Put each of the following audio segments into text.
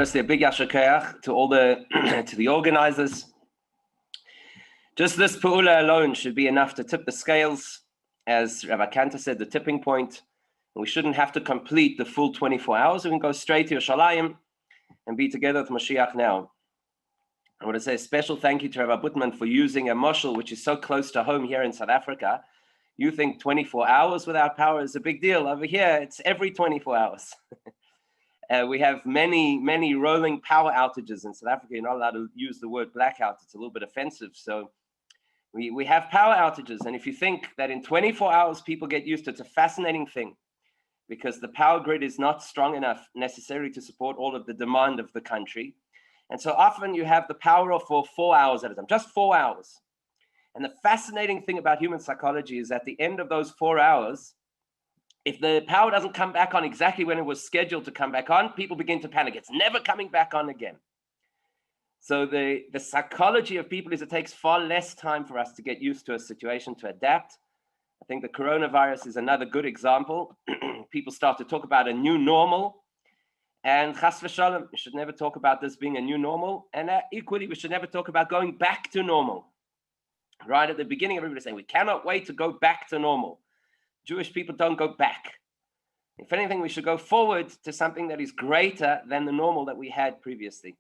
Firstly, a big yasher koach to all the to the organizers. Just this pa'ula alone should be enough to tip the scales, as Rabbi Kanta said, the tipping point. We shouldn't have to complete the full 24 hours. We can go straight to Yerushalayim and be together with Moshiach now. I want to say a special thank you to Rabbi Butman for using a moshel which is so close to home here in South Africa. You think 24 hours without power is a big deal. Over here, it's every 24 hours. We have many rolling power outages in South Africa. You're not allowed to use the word blackout. It's a little bit offensive. So we have power outages. And if you think that in 24 hours, people get used to it, it's a fascinating thing because the power grid is not strong enough necessarily to support all of the demand of the country. And so often you have the power off for 4 hours at a time, just 4 hours. And the fascinating thing about human psychology is at the end of those 4 hours, if the power doesn't come back on exactly when it was scheduled to come back on, people begin to panic. It's never coming back on again. So the psychology of people is it takes far less time for us to get used to a situation, to adapt. I think the coronavirus is another good example. People start to talk about a new normal. And chas v'shalom, we should never talk about this being a new normal. And equally, we should never talk about going back to normal. Right at the beginning, everybody's saying, we cannot wait to go back to normal. Jewish people don't go back. If anything, we should go forward to something that is greater than the normal that we had previously.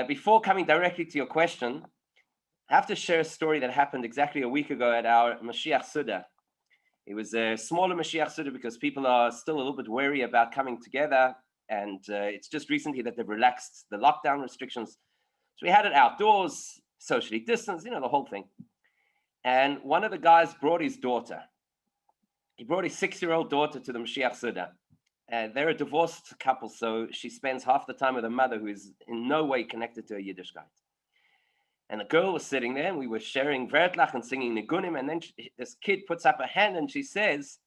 Before coming directly to your question, I have to share a story that happened exactly a week ago at our Moshiach Suda. It was a smaller Moshiach Suda because people are still a little bit wary about coming together. And it's just recently that they've relaxed the lockdown restrictions. So we had it outdoors, socially distanced, the whole thing. And one of the guys brought his daughter. He brought his 6-year-old daughter to the Moshiach Suda. They're a divorced couple, so she spends half the time with her mother, who is in no way connected to her Yiddishkeit. And the girl was sitting there, and we were sharing Vertlach and singing Nigunim, and then this kid puts up a hand, and she says,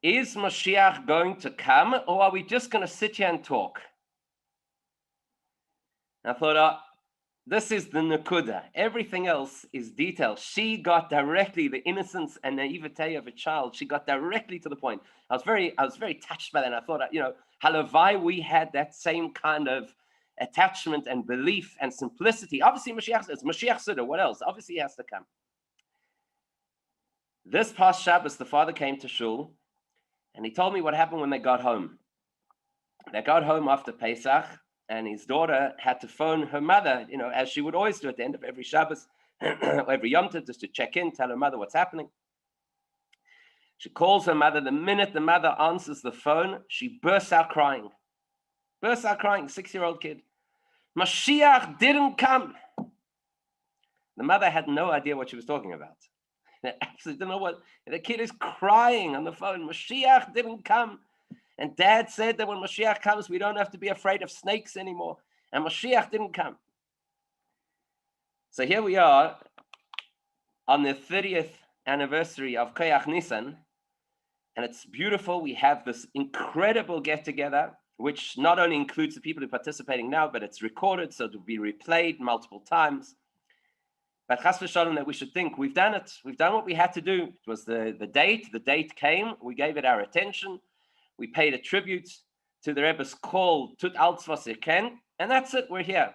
is Moshiach going to come, or are we just going to sit here and talk? And I thought, this is the Nakuda. Everything else is detail. She got directly the innocence and naivete of a child. She got directly to the point. I was very touched by that. And I thought, halavai, we had that same kind of attachment and belief and simplicity. Obviously, Moshiach Suda. What else? Obviously, he has to come. This past Shabbos, the father came to shul, and he told me what happened when they got home. They got home after Pesach, and his daughter had to phone her mother, as she would always do at the end of every Shabbos, or every Yom Tov, just to check in, tell her mother what's happening. She calls her mother. The minute the mother answers the phone, she bursts out crying. 6-year-old kid. Moshiach didn't come. The mother had no idea what she was talking about. They absolutely didn't know what. The kid is crying on the phone. Moshiach didn't come. And dad said that when Moshiach comes, we don't have to be afraid of snakes anymore. And Moshiach didn't come. So here we are on the 30th anniversary of Koyach Nisan. And it's beautiful. We have this incredible get-together, which not only includes the people who are participating now, but it's recorded, so it will be replayed multiple times. But chas v'shalom, that we should think, we've done it. We've done what we had to do. It was the date. The date came. We gave it our attention. We paid a tribute to the Rebbe's call, Tut alts was ihr kennt, and that's it, we're here.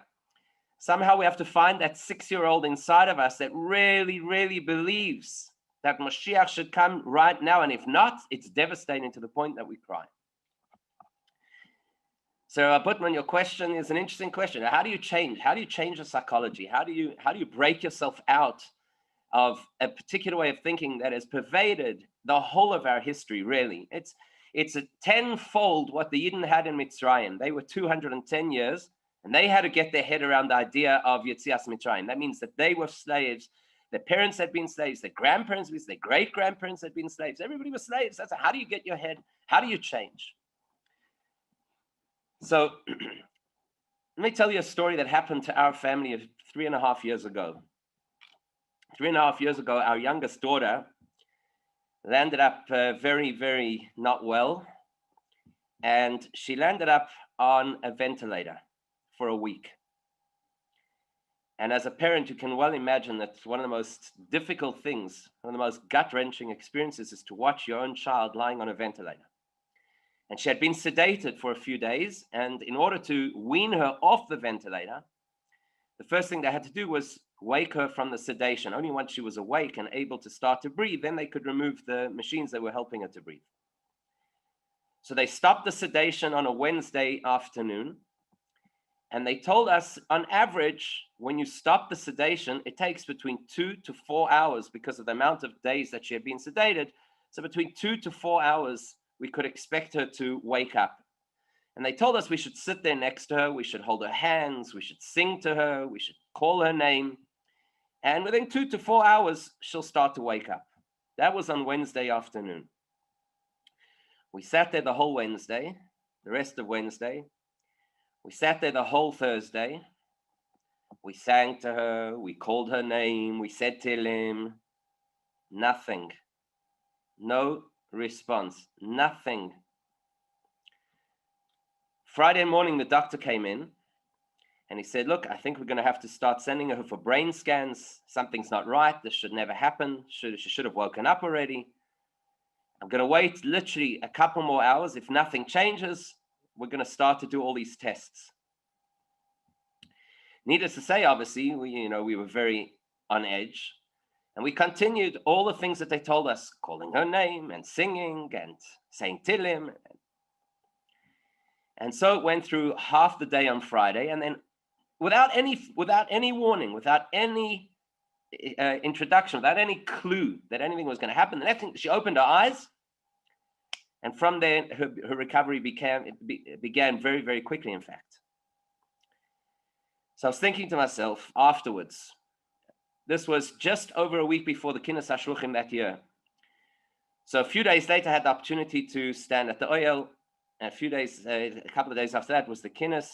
Somehow we have to find that 6-year-old inside of us that really, really believes that Moshiach should come right now, and if not, it's devastating to the point that we cry. So, Butman, your question is an interesting question. How do you change? How do you change the psychology? How do you break yourself out of a particular way of thinking that has pervaded the whole of our history, really? It's a tenfold what the Yidden had in Mitzrayim. They were 210 years, and they had to get their head around the idea of Yetzias Mitzrayim. That means that they were slaves. Their parents had been slaves. Their grandparents, their great-grandparents had been slaves. Everybody was slaves. How do you get your head? How do you change? So let me tell you a story that happened to our family 3.5 years ago. 3.5 years ago, our youngest daughter landed up very, very not well. And she landed up on a ventilator for a week. And as a parent, you can well imagine that one of the most difficult things, one of the most gut-wrenching experiences is to watch your own child lying on a ventilator. And she had been sedated for a few days. And in order to wean her off the ventilator, the first thing they had to do was wake her from the sedation. Only once she was awake and able to start to breathe, then they could remove the machines that were helping her to breathe. So they stopped the sedation on a Wednesday afternoon. And they told us, on average, when you stop the sedation, it takes between 2 to 4 hours because of the amount of days that she had been sedated. So between 2 to 4 hours, we could expect her to wake up. And they told us we should sit there next to her, we should hold her hands, we should sing to her, we should call her name. And within 2 to 4 hours, she'll start to wake up. That was on Wednesday afternoon. We sat there the whole Wednesday, the rest of Wednesday. We sat there the whole Thursday. We sang to her, we called her name, we said Tehillim. Nothing. No response. Nothing. Friday morning, the doctor came in and he said, look, I think we're going to have to start sending her for brain scans. Something's not right. This should never happen. She should have woken up already. I'm going to wait literally a couple more hours. If nothing changes, we're going to start to do all these tests. Needless to say, obviously, we were very on edge. And we continued all the things that they told us, calling her name and singing and saying Tehillim. And so it went through half the day on Friday. And then without any warning, without any introduction, without any clue that anything was going to happen, the next thing, she opened her eyes. And from there, her recovery began very, very quickly, in fact. So I was thinking to myself afterwards, this was just over a week before the Kinus HaShluchim that year. So a few days later, I had the opportunity to stand at the Oyel. And a couple of days after that was the Kinus.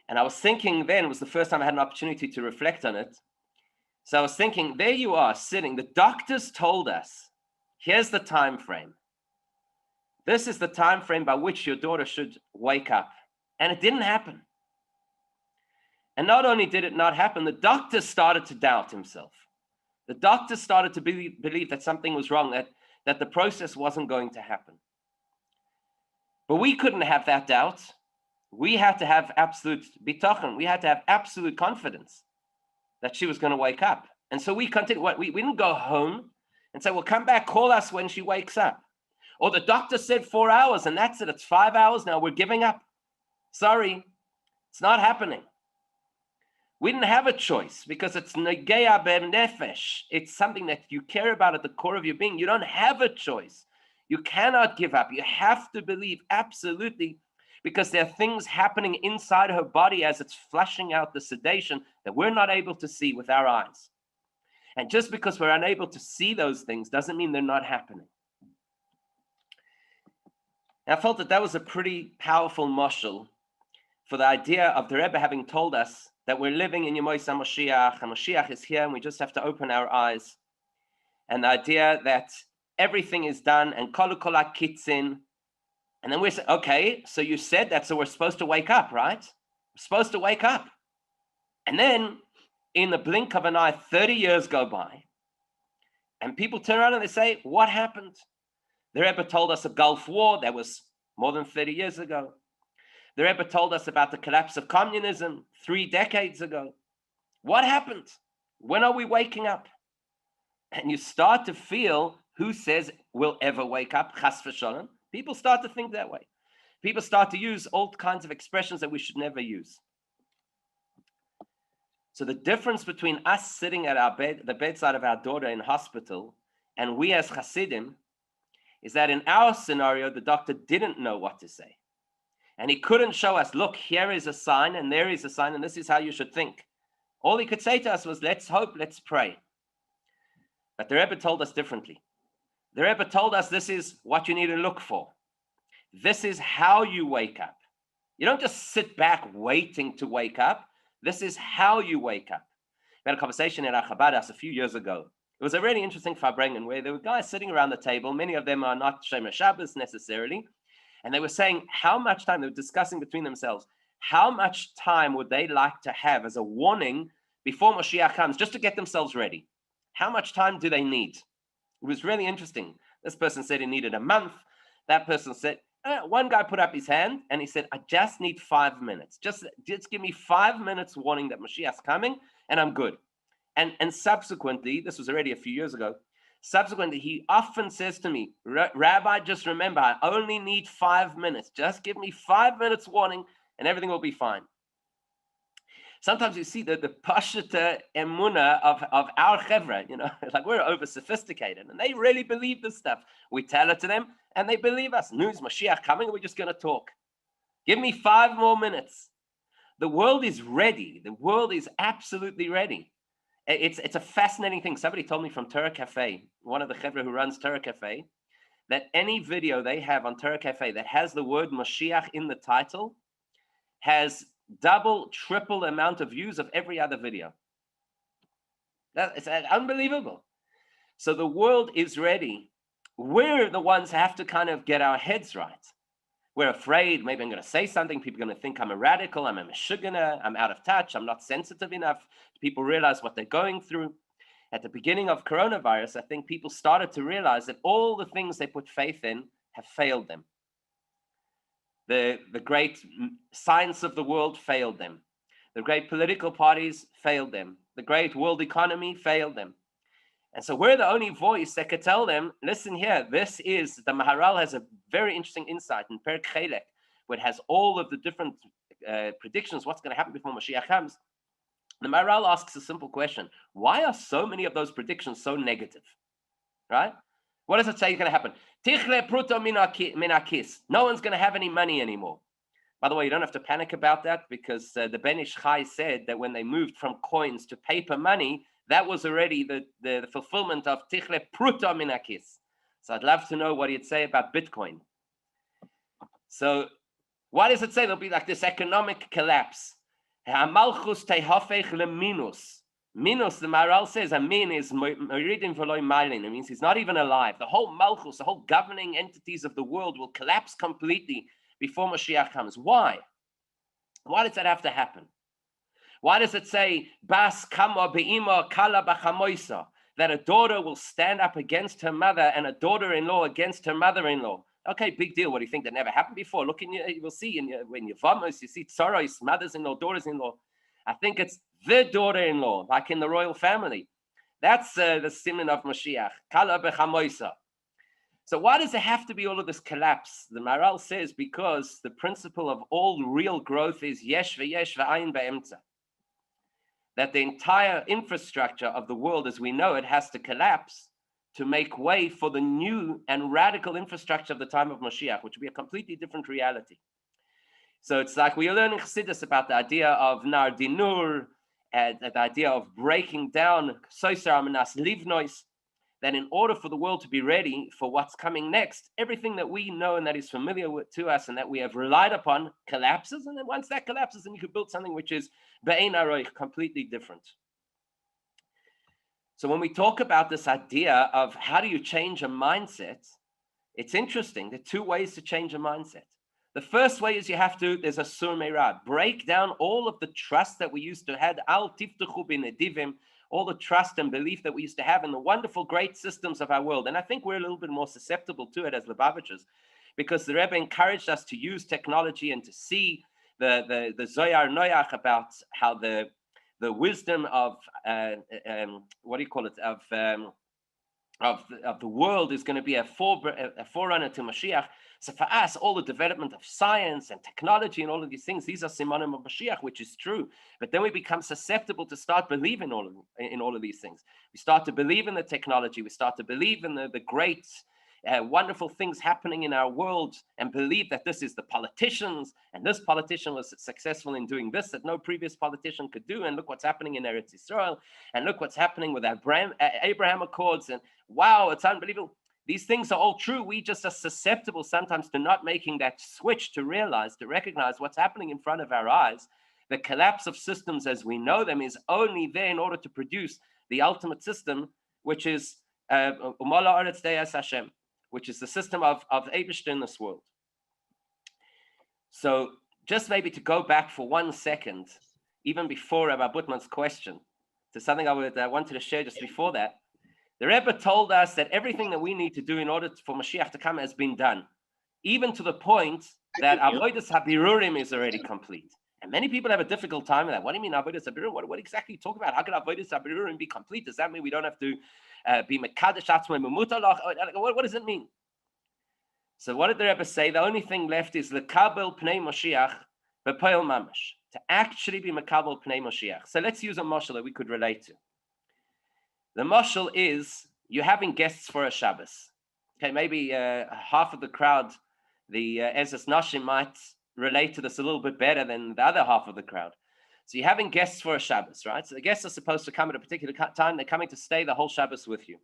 And I was thinking then, it was the first time I had an opportunity to reflect on it. So I was thinking, there you are sitting. The doctors told us, here's the time frame. This is the time frame by which your daughter should wake up. And it didn't happen. And not only did it not happen, the doctor started to doubt himself. The doctor started to believe that something was wrong, that the process wasn't going to happen. But we couldn't have that doubt. We had to have absolute bitachon. We had to have absolute confidence that she was going to wake up. And so we continued. We didn't go home and say, well, come back, call us when she wakes up. Or the doctor said 4 hours, and that's it. It's 5 hours now. We're giving up. Sorry, it's not happening. We didn't have a choice because it's negeya b'nefesh. It's something that you care about at the core of your being. You don't have a choice. You cannot give up. You have to believe absolutely, because there are things happening inside her body as it's flushing out the sedation that we're not able to see with our eyes. And just because we're unable to see those things doesn't mean they're not happening. And I felt that was a pretty powerful mashal for the idea of the Rebbe having told us that we're living in Yemois Moshiach, and Moshiach is here, and we just have to open our eyes. And the idea that everything is done, and kol kitzin. And then we say, okay, so you said that, so we're supposed to wake up, right? We're supposed to wake up. And then, in the blink of an eye, 30 years go by, and people turn around and they say, what happened? The Rebbe told us a Gulf War that was more than 30 years ago. The Rebbe told us about the collapse of communism 3 decades ago. What happened? When are we waking up? And you start to feel, who says we'll ever wake up? Chas v'sholem. People start to think that way. People start to use all kinds of expressions that we should never use. So the difference between us sitting at our bed, the bedside of our daughter in hospital, and we as Hasidim, is that in our scenario, the doctor didn't know what to say. And he couldn't show us, look, here is a sign, and there is a sign, and this is how you should think. All he could say to us was, let's hope, let's pray. But the Rebbe told us differently. The Rebbe told us this is what you need to look for. This is how you wake up. You don't just sit back waiting to wake up. This is how you wake up. We had a conversation in our Chabad a few years ago. It was a really interesting Farbrengen where there were guys sitting around the table. Many of them are not Shomer Shabbos necessarily. And they were saying how much time, they were discussing between themselves, how much time would they like to have as a warning before Moshiach comes, just to get themselves ready? How much time do they need? It was really interesting. This person said he needed a month. That person said, one guy put up his hand and he said, I just need 5 minutes. Just give me 5 minutes warning that Moshiach's coming and I'm good. And subsequently, this was already a few years ago, subsequently, he often says to me, Rabbi, just remember, I only need 5 minutes. Just give me 5 minutes warning and everything will be fine. Sometimes you see the pashata emuna of our chevra, like we're over sophisticated and they really believe this stuff. We tell it to them and they believe us. News, Moshiach coming, we're just going to talk. Give me 5 more minutes. The world is ready. The world is absolutely ready. It's a fascinating thing. Somebody told me from Torah Cafe, one of the chevra who runs Torah Cafe, that any video they have on Torah Cafe that has the word Moshiach in the title has double, triple amount of views of every other video. It's unbelievable. So the world is ready. We're the ones who have to kind of get our heads right. We're afraid, maybe I'm going to say something, people are going to think I'm a radical, I'm a meshugana, I'm out of touch, I'm not sensitive enough. People realize what they're going through. At the beginning of coronavirus, I think people started to realize that all the things they put faith in have failed them. The great science of the world failed them. The great political parties failed them. The great world economy failed them. And so we're the only voice that could tell them, listen here, this is, the Maharal has a very interesting insight in Perek Chelek, where it has all of the different predictions, what's going to happen before Moshiach comes. The Maharal asks a simple question. Why are so many of those predictions so negative? Right? What does it say is going to happen? Tichle pruto min hakis. No one's going to have any money anymore. By the way, you don't have to panic about that because the Ben Ish Chai said that when they moved from coins to paper money, that was already the fulfillment of Tichle pruto min hakis. So I'd love to know what he'd say about Bitcoin. So why does it say there'll be like this economic collapse? Malchus tehafech leminus. Minus, the Maharal says, a min is meridim v'loi malin. It means he's not even alive. The whole malchus, the whole governing entities of the world will collapse completely before Moshiach comes. Why? Why does that have to happen? Why does it say, Bas kama be'ima kala b'chamoisa, that a daughter will stand up against her mother and a daughter-in-law against her mother-in-law? Okay, big deal. What do you think? That never happened before? Look, you will see when you vamos, you see tzoros, mothers-in-law, daughters-in-law. I think it's the daughter-in-law, like in the royal family. That's the siman of Moshiach. Kala b'chamoisa. So why does there have to be all of this collapse? The Maharal says because the principle of all real growth is yesh v'ayin be'emtza. That the entire infrastructure of the world as we know it has to collapse to make way for the new and radical infrastructure of the time of Moshiach, which will be a completely different reality. So it's like we learn in Chassidus about the idea of nar dinur, the idea of breaking down soisar amanas livnois, that in order for the world to be ready for what's coming next, everything that we know and that is familiar to us and that we have relied upon collapses. And then once that collapses, then you could build something which is be'ein aroich, completely different. So when we talk about this idea of how do you change a mindset, it's interesting. There are 2 ways to change a mindset. The first way is there's a sur meirah, break down all of the trust that we used to have, al tiftuchu b'nedivim, all the trust and belief that we used to have in the wonderful, great systems of our world. And I think we're a little bit more susceptible to it as Lubavitchers, because the Rebbe encouraged us to use technology and to see the Zohar Noach about how the wisdom of, what do you call it, of the world is going to be a forerunner to Mashiach. So for us, all the development of science and technology and all of these things, these are simonim of Mashiach, which is true. But then we become susceptible to start believing in all of these things. We start to believe in the technology. We start to believe in the great, wonderful things happening in our world and believe that this is the politicians and this politician was successful in doing this that no previous politician could do. And look what's happening in Eretz Yisrael. And look what's happening with Abraham Accords. And wow, it's unbelievable. These things are all true. We just are susceptible sometimes to not making that switch to realize, to recognize what's happening in front of our eyes. The collapse of systems as we know them is only there in order to produce the ultimate system, which is Umala Oretz De'as Hashem, which is the system of Eibishter in this world. So just maybe to go back for 1 second, even before Rabbi Butman's question, to something I wanted to share just before that. The Rebbe told us that everything that we need to do in order for Mashiach to come has been done. even to the point that avodas habirurim is already complete. And many people have a difficult time with that. What do you mean avodas habirurim? What exactly you talk about? How can avodas habirurim be complete? Does that mean we don't have to be mekadesh atzmei memutalach? What does it mean? So what did the Rebbe say? The only thing left is lekabel pnei Moshiach b'poel mamash, to actually be mekabel pnei Moshiach. So let's use a mashal that we could relate to. The mashal is you're having guests for a Shabbos. Okay, maybe half of the crowd, the Ezras Nashim, might relate to this a little bit better than the other half of the crowd. So you're having guests for a Shabbos, right? So the guests are supposed to come at a particular time. They're coming to stay the whole Shabbos with you.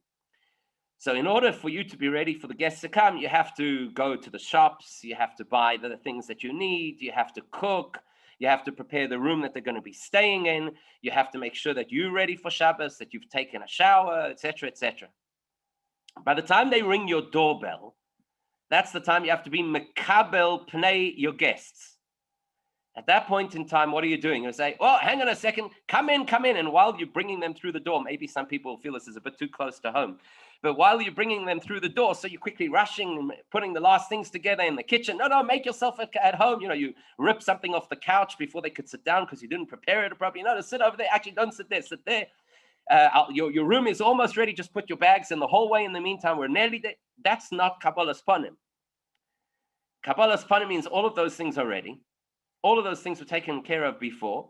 So in order for you to be ready for the guests to come, you have to go to the shops. You have to buy the things that you need. You have to cook. You have to prepare the room that they're going to be staying in. You have to make sure that you're ready for Shabbos, that you've taken a shower, etc., etc. By the time they ring your doorbell, that's the time you have to be mekabel pnei your guests. At that point in time, what are you doing? You say, "Oh, hang on a second, come in." And while you're bringing them through the door, maybe some people feel this is a bit too close to home, but while you're bringing them through the door, so you're quickly rushing, putting the last things together in the kitchen. No, make yourself at home. You rip something off the couch before they could sit down because you didn't prepare it properly. No, sit over there. Actually, don't sit there. Sit there. Your room is almost ready. Just put your bags in the hallway. In the meantime, we're nearly there. That's not Kabbalah's panim. Kabbalah's panim means all of those things are ready. All of those things were taken care of before.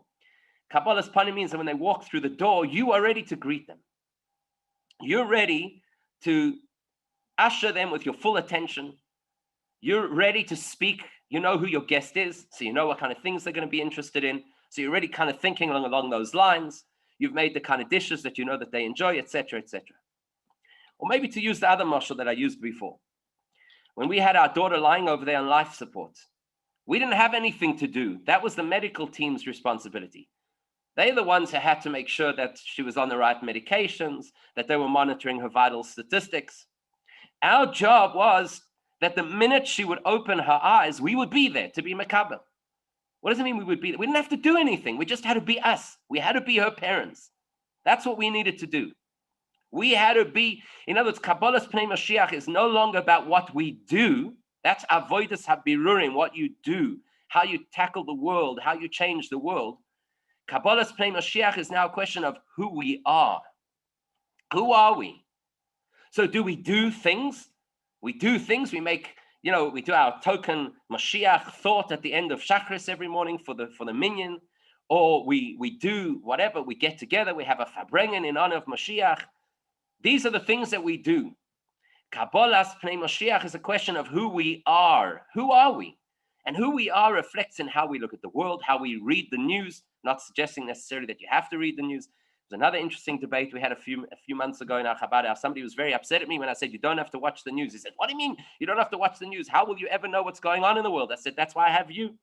Kabbalah's panim means that when they walk through the door, you are ready to greet them. You're ready to usher them with your full attention. You're ready to speak. You know who your guest is, so you know what kind of things they're going to be interested in. So you're already kind of thinking along those lines. You've made the kind of dishes that you know that they enjoy, etc., etc. Or maybe to use the other mashal that I used before. When we had our daughter lying over there on life support, we didn't have anything to do. That was the medical team's responsibility. They're the ones who had to make sure that she was on the right medications, that they were monitoring her vital statistics. Our job was that the minute she would open her eyes, we would be there to be mekabel. What does it mean we would be there? We didn't have to do anything. We just had to be us. We had to be her parents. That's what we needed to do. We had to be, in other words, Kabbalah's Pnei Moshiach is no longer about what we do. That's avodas habirurim, what you do, how you tackle the world, how you change the world. Kabbalah's Pnei Moshiach is now a question of who we are. Who are we? So do we do things? We do things. We make, we do our token Moshiach thought at the end of Shachris every morning for the minyan, or we do whatever. We get together. We have a fabrengen in honor of Moshiach. These are the things that we do. Kabbalah's Pnei Moshiach is a question of who we are. Who are we? And who we are reflects in how we look at the world, how we read the news, not suggesting necessarily that you have to read the news. There's another interesting debate we had a few months ago in our Chabad. Somebody was very upset at me when I said, you don't have to watch the news. He said, what do you mean you don't have to watch the news? How will you ever know what's going on in the world? I said, that's why I have you.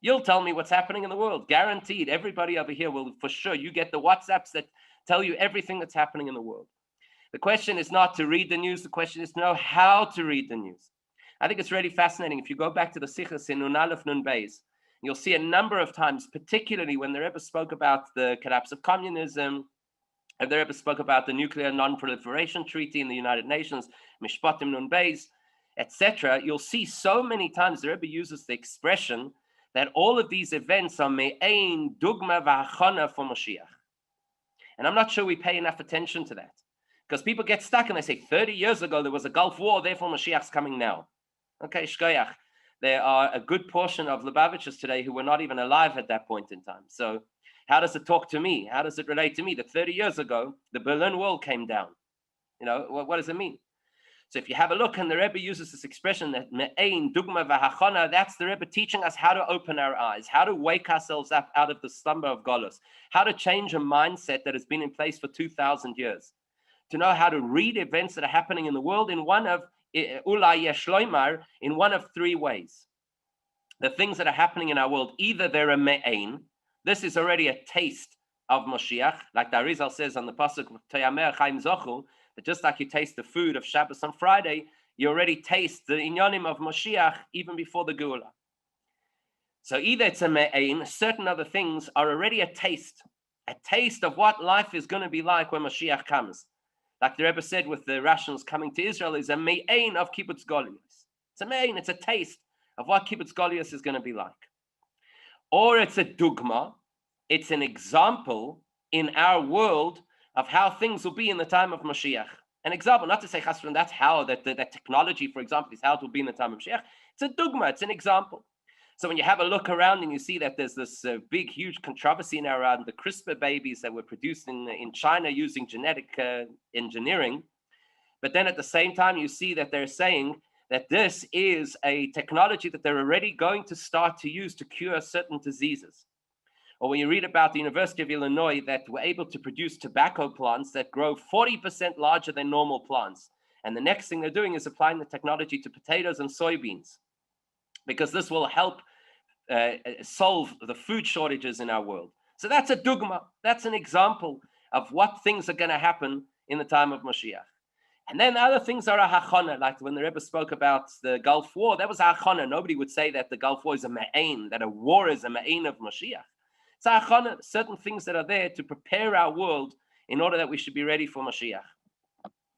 You'll tell me what's happening in the world. Guaranteed, everybody over here will, for sure, you get the WhatsApps that tell you everything that's happening in the world. The question is not to read the news. The question is to know how to read the news. I think it's really fascinating. If you go back to the Sichos in Nun Aleph Nun Beis, you'll see a number of times, particularly when the Rebbe spoke about the collapse of communism, and the Rebbe spoke about the Nuclear Non-Proliferation Treaty in the United Nations, Mishpatim Nun Beis, etc. You'll see so many times the Rebbe uses the expression that all of these events are me'ein dugma v'achana for Moshiach. And I'm not sure we pay enough attention to that. Because people get stuck and they say, 30 years ago, there was a Gulf War, therefore Moshiach's coming now. Okay, shkoyach. There are a good portion of Lubavitchers today who were not even alive at that point in time. So how does it talk to me? How does it relate to me that 30 years ago, the Berlin Wall came down? What does it mean? So if you have a look, and the Rebbe uses this expression, that me'ein dugma v'hachana, that's the Rebbe teaching us how to open our eyes, how to wake ourselves up out of the slumber of Golus, how to change a mindset that has been in place for 2,000 years. To know how to read events that are happening in the world in one of ulai yeshloimar, in one of three ways. The things that are happening in our world, either they're a me'ein, this is already a taste of Moshiach, like the Arizal says on the pasuk Toyamer Chaim Zochu, that just like you taste the food of Shabbos on Friday, you already taste the inyanim of Moshiach even before the Geula. So either it's a me'ein, certain other things are already a taste of what life is going to be like when Moshiach comes. Like the Rebbe said with the Russians coming to Israel, is a me'ein of kibbutz golus. It's a main, it's a taste of what Kibbutz Goliath is going to be like. Or it's a dugma, it's an example in our world of how things will be in the time of Moshiach. An example, not to say chasron, that's how that technology, for example, is how it will be in the time of Moshiach. It's a dugma, it's an example. So when you have a look around and you see that there's this big, huge controversy now around the CRISPR babies that were produced in China using genetic engineering, but then at the same time you see that they're saying that this is a technology that they're already going to start to use to cure certain diseases. Or when you read about the University of Illinois that were able to produce tobacco plants that grow 40% larger than normal plants. And the next thing they're doing is applying the technology to potatoes and soybeans, because this will help solve the food shortages in our world. So that's a dugma. That's an example of what things are going to happen in the time of Moshiach. And then other things are a hachana, like when the Rebbe spoke about the Gulf War, that was a hachana. Nobody would say that the Gulf War is a ma'ain, that a war is a ma'ain of Moshiach. It's a hachana, certain things that are there to prepare our world in order that we should be ready for Moshiach.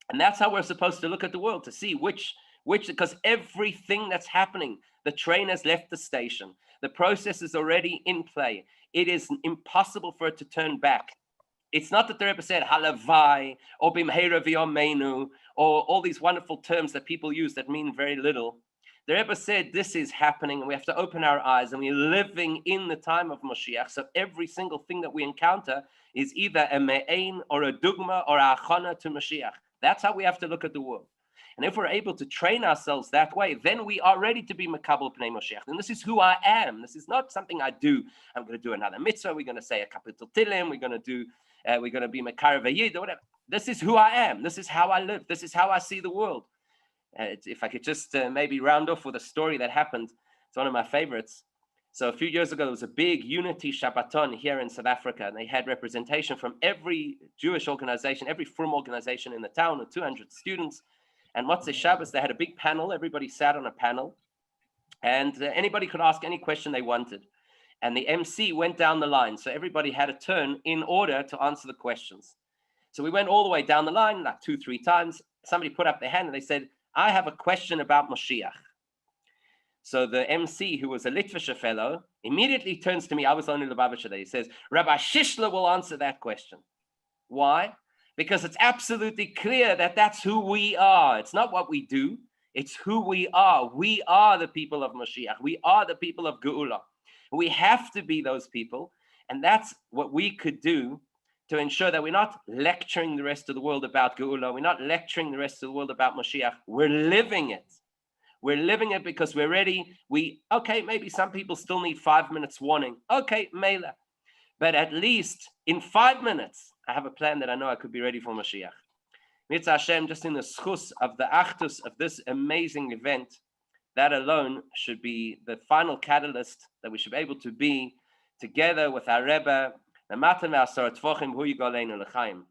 And that's how we're supposed to look at the world, to see which, because everything that's happening, the train has left the station. The process is already in play. It is impossible for it to turn back. It's not that the Rebbe said halavai or bimheira v'yomeinu or all these wonderful terms that people use that mean very little. The Rebbe said this is happening and we have to open our eyes, and we're living in the time of Moshiach. So every single thing that we encounter is either a me'ain or a dugma or a achana to Moshiach. That's how we have to look at the world. And if we're able to train ourselves that way, then we are ready to be Makabel Pnei Moshiach. And this is who I am. This is not something I do. I'm going to do another mitzvah. We're going to say a capital tilim. We're going to be Mekar Vayid or whatever. This is who I am. This is how I live. This is how I see the world. If I could just maybe round off with a story that happened. It's one of my favorites. So a few years ago, there was a big unity Shabbaton here in South Africa, and they had representation from every Jewish organization, every Frum organization in the town with 200 students. And Motzei Shabbos, they had a big panel. Everybody sat on a panel, and anybody could ask any question they wanted. And the MC went down the line, so everybody had a turn in order to answer the questions. So we went all the way down the line, like 2-3 times. Somebody put up their hand and they said, I have a question about Moshiach. So the MC, who was a Litvischer fellow, immediately turns to me. I was only Lubavitcher there. He says, Rabbi Shishler will answer that question. Why? Because it's absolutely clear that that's who we are. It's not what we do. It's who we are. We are the people of Moshiach. We are the people of Geula. We have to be those people. And that's what we could do to ensure that we're not lecturing the rest of the world about Geula. We're not lecturing the rest of the world about Moshiach. We're living it. We're living it because we're ready. Okay, maybe some people still need 5 minutes warning. Okay, Mela. But at least in 5 minutes, I have a plan that I know I could be ready for Moshiach. Mitzvah Hashem, just in the schus of the achdus of this amazing event, that alone should be the final catalyst that we should be able to be together with our Rebbe, the Matan V'Asar Tvochim Hu Yigoleinu L'Chaim.